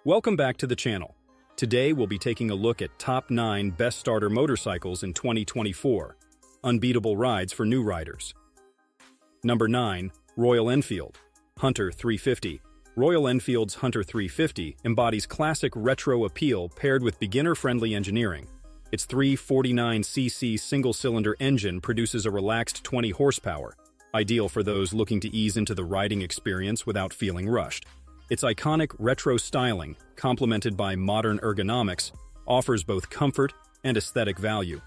Welcome back to the channel. Today we'll be taking a look at top 9 best starter motorcycles in 2024. Unbeatable rides for new riders. Number 9. Royal Enfield Hunter 350. Royal Enfield's Hunter 350 embodies classic retro appeal paired with beginner-friendly engineering. Its 349cc single-cylinder engine produces a relaxed 20 horsepower, ideal for those looking to ease into the riding experience without feeling rushed. Its iconic retro styling, complemented by modern ergonomics, offers both comfort and aesthetic value.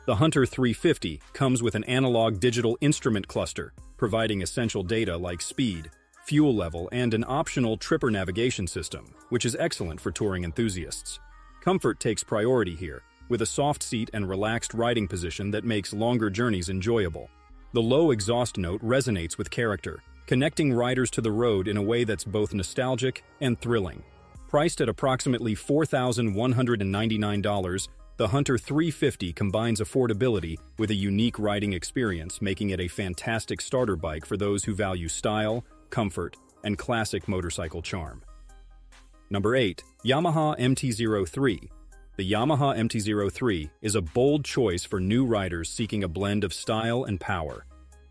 The Hunter 350 comes with an analog digital instrument cluster, providing essential data like speed, fuel level, and an optional tripper navigation system, which is excellent for touring enthusiasts. Comfort takes priority here, with a soft seat and relaxed riding position that makes longer journeys enjoyable. The low exhaust note resonates with character, connecting riders to the road in a way that's both nostalgic and thrilling. Priced at approximately $4,199, the Hunter 350 combines affordability with a unique riding experience, making it a fantastic starter bike for those who value style, comfort, and classic motorcycle charm. Number 8. Yamaha MT-03. The Yamaha MT-03 is a bold choice for new riders seeking a blend of style and power.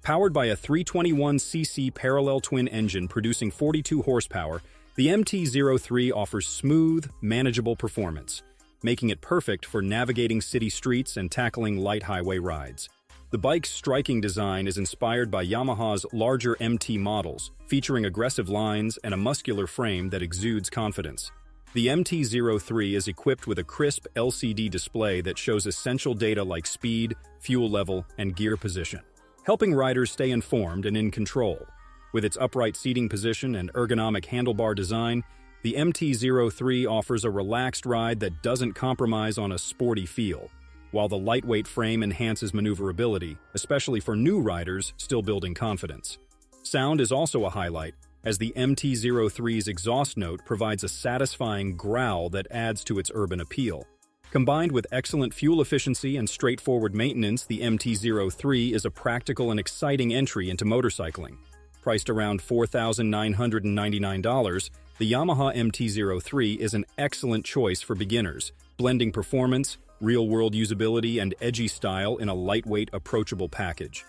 Powered by a 321cc parallel twin engine producing 42 horsepower, the MT-03 offers smooth, manageable performance, making it perfect for navigating city streets and tackling light highway rides. The bike's striking design is inspired by Yamaha's larger MT models, featuring aggressive lines and a muscular frame that exudes confidence. The MT-03 is equipped with a crisp LCD display that shows essential data like speed, fuel level, and gear position, helping riders stay informed and in control. With its upright seating position and ergonomic handlebar design, the MT-03 offers a relaxed ride that doesn't compromise on a sporty feel, while the lightweight frame enhances maneuverability, especially for new riders still building confidence. Sound is also a highlight, as the MT-03's exhaust note provides a satisfying growl that adds to its urban appeal. Combined with excellent fuel efficiency and straightforward maintenance, the MT-03 is a practical and exciting entry into motorcycling. Priced around $4,999, the Yamaha MT-03 is an excellent choice for beginners, blending performance, real-world usability, and edgy style in a lightweight, approachable package.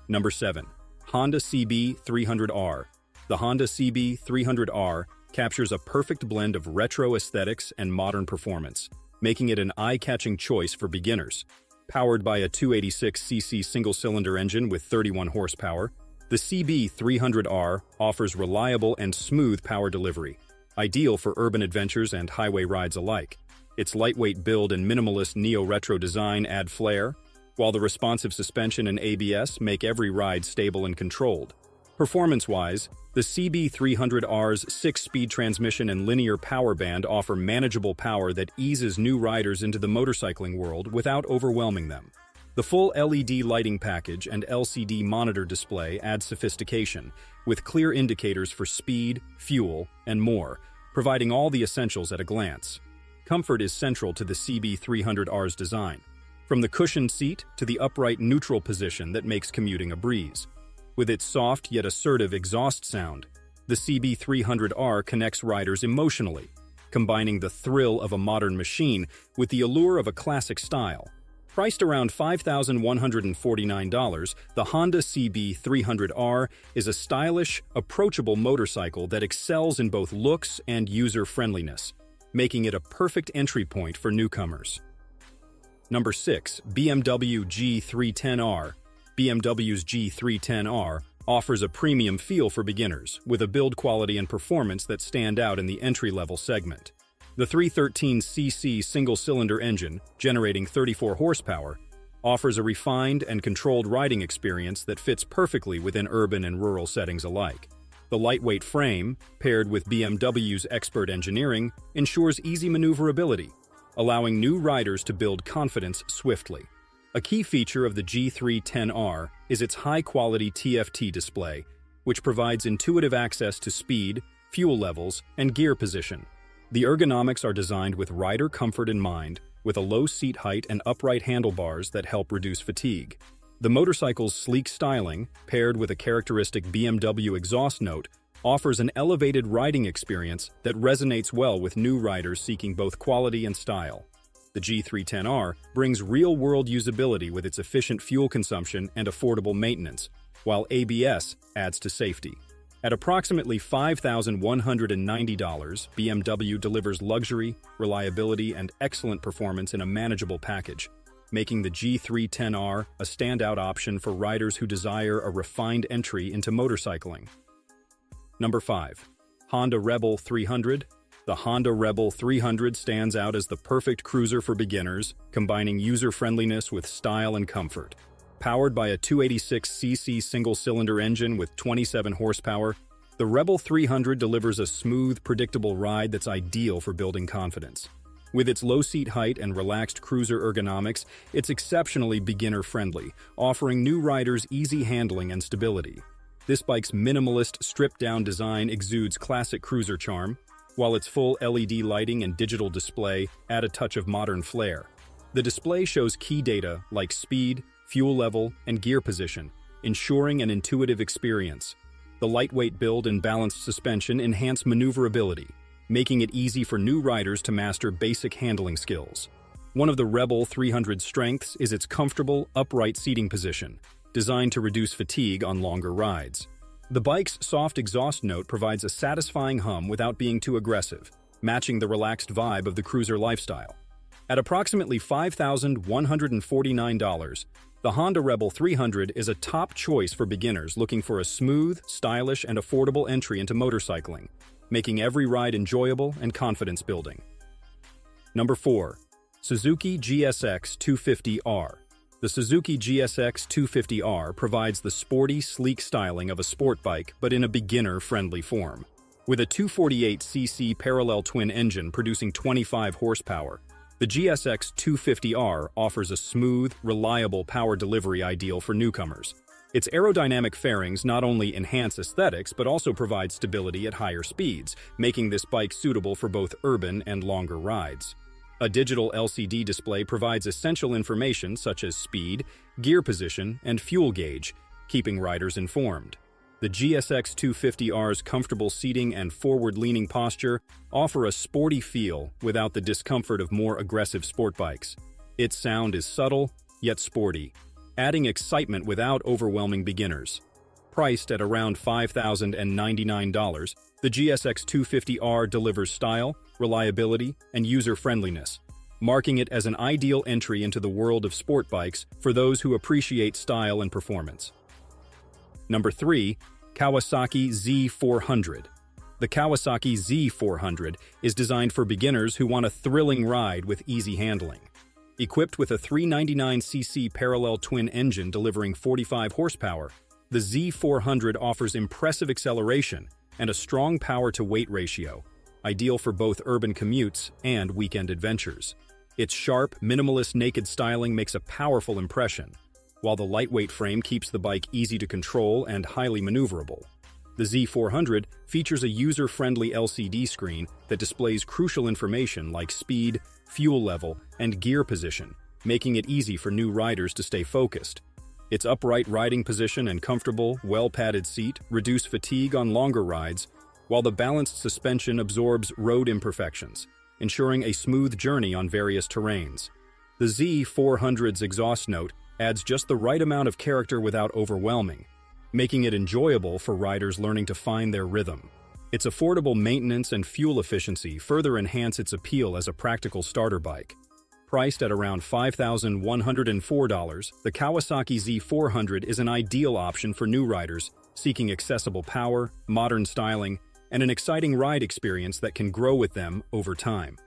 Number 7. Honda CB300R. The Honda CB300R captures a perfect blend of retro aesthetics and modern performance, making it an eye-catching choice for beginners. Powered by a 286cc single-cylinder engine with 31 horsepower, the CB300R offers reliable and smooth power delivery, ideal for urban adventures and highway rides alike. Its lightweight build and minimalist neo-retro design add flair, while the responsive suspension and ABS make every ride stable and controlled. Performance-wise, the CB300R's 6-speed transmission and linear power band offer manageable power that eases new riders into the motorcycling world without overwhelming them. The full LED lighting package and LCD monitor display add sophistication, with clear indicators for speed, fuel, and more, providing all the essentials at a glance. Comfort is central to the CB300R's design, from the cushioned seat to the upright neutral position that makes commuting a breeze. With its soft yet assertive exhaust sound, the CB300R connects riders emotionally, combining the thrill of a modern machine with the allure of a classic style. Priced around $5,149, the Honda CB300R is a stylish, approachable motorcycle that excels in both looks and user-friendliness, making it a perfect entry point for newcomers. Number 6. BMW G310R. BMW's G310R offers a premium feel for beginners, with a build quality and performance that stand out in the entry-level segment. The 313cc single-cylinder engine, generating 34 horsepower, offers a refined and controlled riding experience that fits perfectly within urban and rural settings alike. The lightweight frame, paired with BMW's expert engineering, ensures easy maneuverability, allowing new riders to build confidence swiftly. A key feature of the G310R is its high-quality TFT display, which provides intuitive access to speed, fuel levels, and gear position. The ergonomics are designed with rider comfort in mind, with a low seat height and upright handlebars that help reduce fatigue. The motorcycle's sleek styling, paired with a characteristic BMW exhaust note, offers an elevated riding experience that resonates well with new riders seeking both quality and style. The G310R brings real-world usability with its efficient fuel consumption and affordable maintenance, while ABS adds to safety. At approximately $5,190, BMW delivers luxury, reliability, and excellent performance in a manageable package, making the G310R a standout option for riders who desire a refined entry into motorcycling. Number 5. Honda Rebel 300. The Honda Rebel 300 stands out as the perfect cruiser for beginners, combining user-friendliness with style and comfort. Powered by a 286cc single-cylinder engine with 27 horsepower, the Rebel 300 delivers a smooth, predictable ride that's ideal for building confidence. With its low seat height and relaxed cruiser ergonomics, it's exceptionally beginner-friendly, offering new riders easy handling and stability. This bike's minimalist, stripped-down design exudes classic cruiser charm, while its full LED lighting and digital display add a touch of modern flair. The display shows key data like speed, fuel level, and gear position, ensuring an intuitive experience. The lightweight build and balanced suspension enhance maneuverability, making it easy for new riders to master basic handling skills. One of the Rebel 300's strengths is its comfortable, upright seating position, designed to reduce fatigue on longer rides. The bike's soft exhaust note provides a satisfying hum without being too aggressive, matching the relaxed vibe of the cruiser lifestyle. At approximately $5,149, the Honda Rebel 300 is a top choice for beginners looking for a smooth, stylish, and affordable entry into motorcycling, making every ride enjoyable and confidence-building. Number 4. Suzuki GSX 250R. The Suzuki GSX 250R provides the sporty, sleek styling of a sport bike, but in a beginner-friendly form. With a 248cc parallel twin engine producing 25 horsepower, the GSX 250R offers a smooth, reliable power delivery ideal for newcomers. Its aerodynamic fairings not only enhance aesthetics but also provide stability at higher speeds, making this bike suitable for both urban and longer rides. A digital LCD display provides essential information such as speed, gear position, and fuel gauge, keeping riders informed. The GSX 250R's comfortable seating and forward-leaning posture offer a sporty feel without the discomfort of more aggressive sport bikes. Its sound is subtle, yet sporty, adding excitement without overwhelming beginners. Priced at around $5,099, the GSX 250R delivers style, reliability, and user-friendliness, marking it as an ideal entry into the world of sport bikes for those who appreciate style and performance. Number 3. Kawasaki Z400. The Kawasaki Z400 is designed for beginners who want a thrilling ride with easy handling. Equipped with a 399cc parallel twin engine delivering 45 horsepower, the Z400 offers impressive acceleration and a strong power-to-weight ratio, ideal for both urban commutes and weekend adventures. Its sharp, minimalist naked styling makes a powerful impression, while the lightweight frame keeps the bike easy to control and highly maneuverable. The Z400 features a user-friendly LCD screen that displays crucial information like speed, fuel level, and gear position, making it easy for new riders to stay focused. Its upright riding position and comfortable, well-padded seat reduce fatigue on longer rides, while the balanced suspension absorbs road imperfections, ensuring a smooth journey on various terrains. The Z400's exhaust note adds just the right amount of character without overwhelming, making it enjoyable for riders learning to find their rhythm. Its affordable maintenance and fuel efficiency further enhance its appeal as a practical starter bike. Priced at around $5,104, the Kawasaki Z400 is an ideal option for new riders seeking accessible power, modern styling, and an exciting ride experience that can grow with them over time.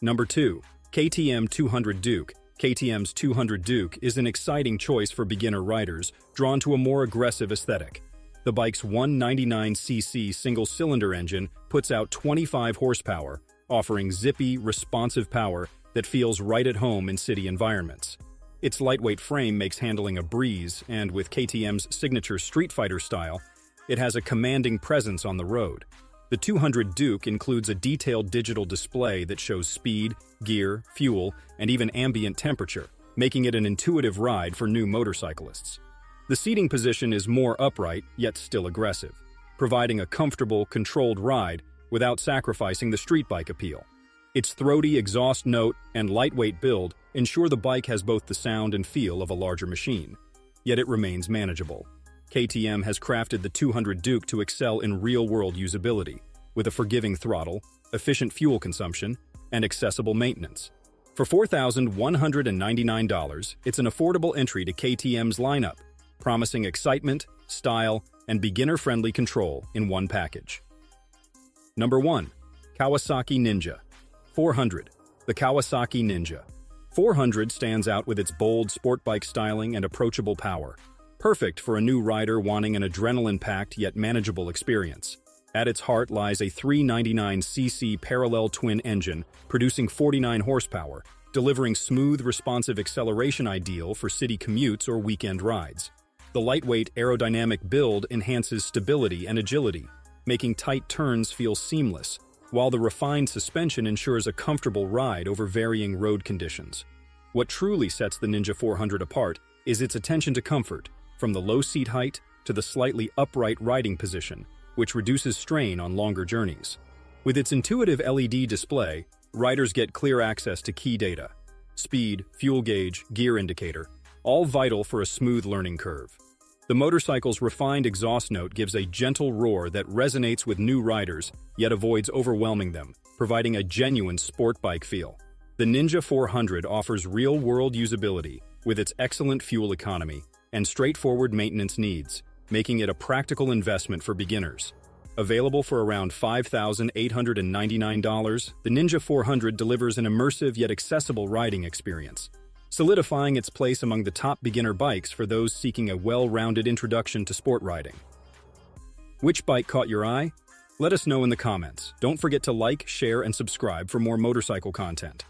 Number 2. KTM 200 Duke. KTM's 200 Duke is an exciting choice for beginner riders drawn to a more aggressive aesthetic. The bike's 199cc single-cylinder engine puts out 25 horsepower, offering zippy, responsive power that feels right at home in city environments. Its lightweight frame makes handling a breeze, and with KTM's signature Street Fighter style, it has a commanding presence on the road. The 200 Duke includes a detailed digital display that shows speed, gear, fuel, and even ambient temperature, making it an intuitive ride for new motorcyclists. The seating position is more upright, yet still aggressive, providing a comfortable, controlled ride without sacrificing the street bike appeal. Its throaty exhaust note and lightweight build ensure the bike has both the sound and feel of a larger machine, yet it remains manageable. KTM has crafted the 200 Duke to excel in real-world usability, with a forgiving throttle, efficient fuel consumption, and accessible maintenance. For $4,199, it's an affordable entry to KTM's lineup, promising excitement, style, and beginner-friendly control in one package. Number 1. Kawasaki Ninja 400. The Kawasaki Ninja 400 stands out with its bold sport bike styling and approachable power, perfect for a new rider wanting an adrenaline-packed yet manageable experience. At its heart lies a 399cc parallel twin engine, producing 49 horsepower, delivering smooth, responsive acceleration ideal for city commutes or weekend rides. The lightweight, aerodynamic build enhances stability and agility, making tight turns feel seamless, while the refined suspension ensures a comfortable ride over varying road conditions. What truly sets the Ninja 400 apart is its attention to comfort, from the low seat height to the slightly upright riding position, which reduces strain on longer journeys. With its intuitive LED display, riders get clear access to key data: speed, fuel gauge, gear indicator, all vital for a smooth learning curve. The motorcycle's refined exhaust note gives a gentle roar that resonates with new riders, yet avoids overwhelming them, providing a genuine sport bike feel. The Ninja 400 offers real-world usability with its excellent fuel economy and straightforward maintenance needs, making it a practical investment for beginners. Available for around $5,899, the Ninja 400 delivers an immersive yet accessible riding experience, solidifying its place among the top beginner bikes for those seeking a well-rounded introduction to sport riding. Which bike caught your eye? Let us know in the comments. Don't forget to like, share, and subscribe for more motorcycle content.